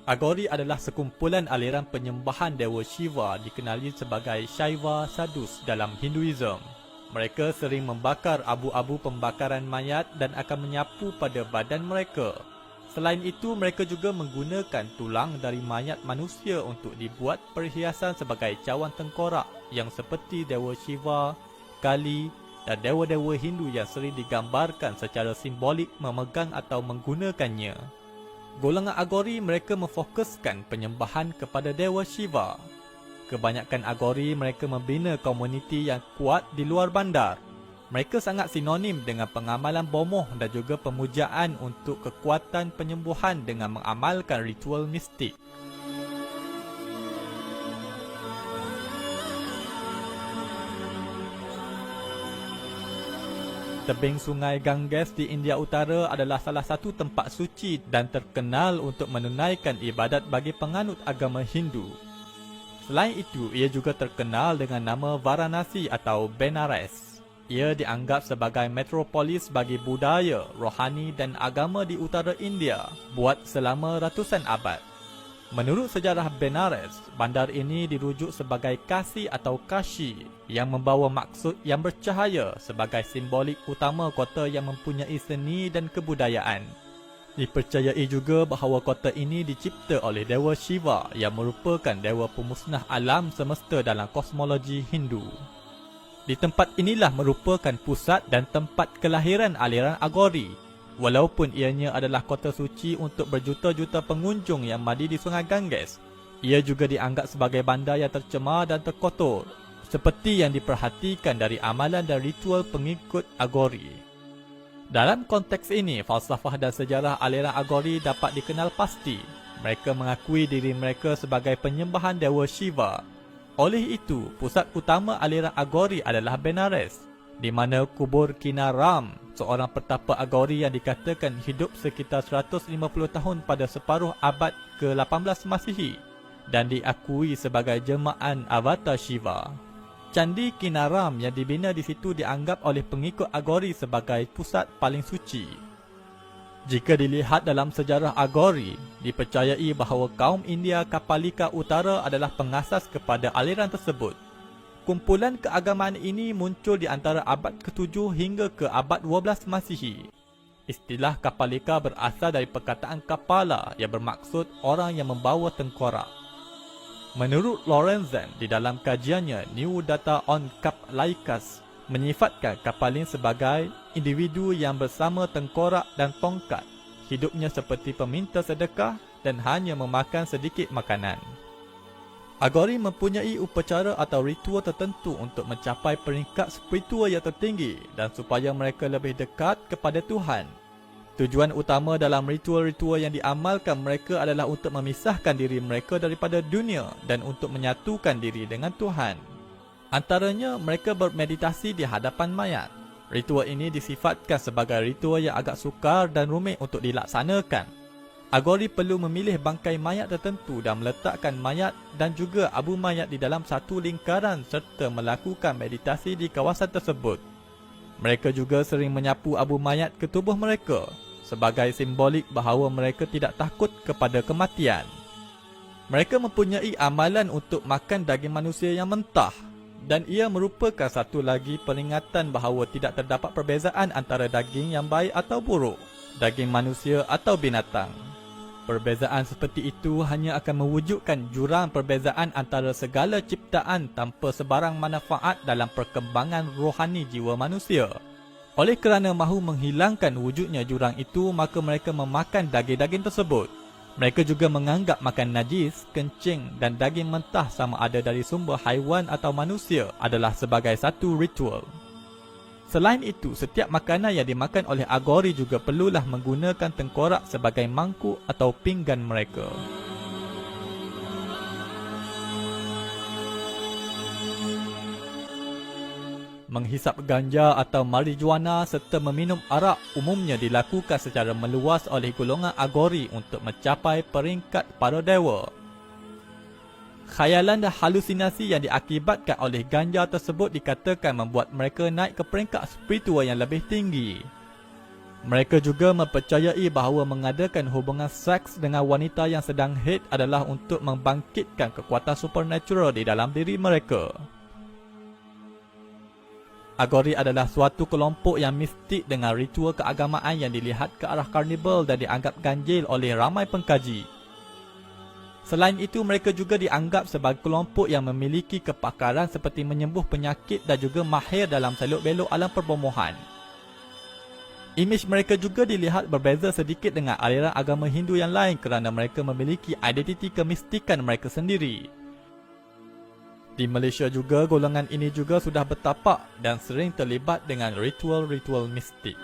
Agori adalah sekumpulan aliran penyembahan Dewa Shiva dikenali sebagai Shaiva Sadhus dalam Hinduism. Mereka sering membakar abu-abu pembakaran mayat dan akan menyapu pada badan mereka. Selain itu, mereka juga menggunakan tulang dari mayat manusia untuk dibuat perhiasan sebagai cawan tengkorak yang seperti Dewa Shiva, Kali dan dewa-dewa Hindu yang sering digambarkan secara simbolik memegang atau menggunakannya. Golongan Agori mereka memfokuskan penyembahan kepada Dewa Shiva. Kebanyakan Agori mereka membina komuniti yang kuat di luar bandar. Mereka sangat sinonim dengan pengamalan bomoh dan juga pemujaan untuk kekuatan penyembuhan dengan mengamalkan ritual mistik. Tebing Sungai Ganges di India Utara adalah salah satu tempat suci dan terkenal untuk menunaikan ibadat bagi penganut agama Hindu. Selain itu, ia juga terkenal dengan nama Varanasi atau Benares. Ia dianggap sebagai metropolis bagi budaya, rohani dan agama di utara India buat selama ratusan abad. Menurut sejarah Benares, bandar ini dirujuk sebagai Kasi atau Kashi yang membawa maksud yang bercahaya sebagai simbolik utama kota yang mempunyai seni dan kebudayaan. Dipercayai juga bahawa kota ini dicipta oleh Dewa Shiva yang merupakan dewa pemusnah alam semesta dalam kosmologi Hindu. Di tempat inilah merupakan pusat dan tempat kelahiran aliran Agori. Walaupun ianya adalah kota suci untuk berjuta-juta pengunjung yang mandi di Sungai Ganges, ia juga dianggap sebagai bandar yang tercemar dan terkotor, seperti yang diperhatikan dari amalan dan ritual pengikut Agori. Dalam konteks ini, falsafah dan sejarah aliran Agori dapat dikenal pasti. Mereka mengakui diri mereka sebagai penyembahan Dewa Shiva. Oleh itu, pusat utama aliran Agori adalah Benares, di mana kubur Kinaram, seorang petapa Agori yang dikatakan hidup sekitar 150 tahun pada separuh abad ke-18 Masihi dan diakui sebagai jelmaan avatar Shiva. Candi Kinaram yang dibina di situ dianggap oleh pengikut Agori sebagai pusat paling suci. Jika dilihat dalam sejarah Agori, dipercayai bahawa kaum India Kapalika Utara adalah pengasas kepada aliran tersebut. Kumpulan keagamaan ini muncul di antara abad ke-7 hingga ke abad 12 Masihi. Istilah Kapalika berasal dari perkataan Kapala yang bermaksud orang yang membawa tengkorak. Menurut Lorenzen, di dalam kajiannya New Data on Kaplaikas, menyifatkan Kapalin sebagai individu yang bersama tengkorak dan tongkat, hidupnya seperti peminta sedekah dan hanya memakan sedikit makanan. Agori mempunyai upacara atau ritual tertentu untuk mencapai peringkat spiritual yang tertinggi dan supaya mereka lebih dekat kepada Tuhan. Tujuan utama dalam ritual-ritual yang diamalkan mereka adalah untuk memisahkan diri mereka daripada dunia dan untuk menyatukan diri dengan Tuhan. Antaranya, mereka bermeditasi di hadapan mayat. Ritual ini disifatkan sebagai ritual yang agak sukar dan rumit untuk dilaksanakan. Agori perlu memilih bangkai mayat tertentu dan meletakkan mayat dan juga abu mayat di dalam satu lingkaran serta melakukan meditasi di kawasan tersebut. Mereka juga sering menyapu abu mayat ke tubuh mereka sebagai simbolik bahawa mereka tidak takut kepada kematian. Mereka mempunyai amalan untuk makan daging manusia yang mentah dan ia merupakan satu lagi peringatan bahawa tidak terdapat perbezaan antara daging yang baik atau buruk, daging manusia atau binatang. Perbezaan seperti itu hanya akan mewujudkan jurang perbezaan antara segala ciptaan tanpa sebarang manfaat dalam perkembangan rohani jiwa manusia. Oleh kerana mahu menghilangkan wujudnya jurang itu, maka mereka memakan daging-daging tersebut. Mereka juga menganggap makan najis, kencing dan daging mentah sama ada dari sumber haiwan atau manusia adalah sebagai satu ritual. Selain itu, setiap makanan yang dimakan oleh Agori juga perlulah menggunakan tengkorak sebagai mangkuk atau pinggan mereka. Menghisap ganja atau marijuana serta meminum arak umumnya dilakukan secara meluas oleh golongan Agori untuk mencapai peringkat para dewa. Khayalan dan halusinasi yang diakibatkan oleh ganja tersebut dikatakan membuat mereka naik ke peringkat spiritual yang lebih tinggi. Mereka juga mempercayai bahawa mengadakan hubungan seks dengan wanita yang sedang haid adalah untuk membangkitkan kekuatan supernatural di dalam diri mereka. Agori adalah suatu kelompok yang mistik dengan ritual keagamaan yang dilihat ke arah karnibal dan dianggap ganjil oleh ramai pengkaji. Selain itu, mereka juga dianggap sebagai kelompok yang memiliki kepakaran seperti menyembuh penyakit dan juga mahir dalam selok-belok alam perbomohan. Imej mereka juga dilihat berbeza sedikit dengan aliran agama Hindu yang lain kerana mereka memiliki identiti kemistikan mereka sendiri. Di Malaysia juga, golongan ini juga sudah bertapak dan sering terlibat dengan ritual-ritual mistik.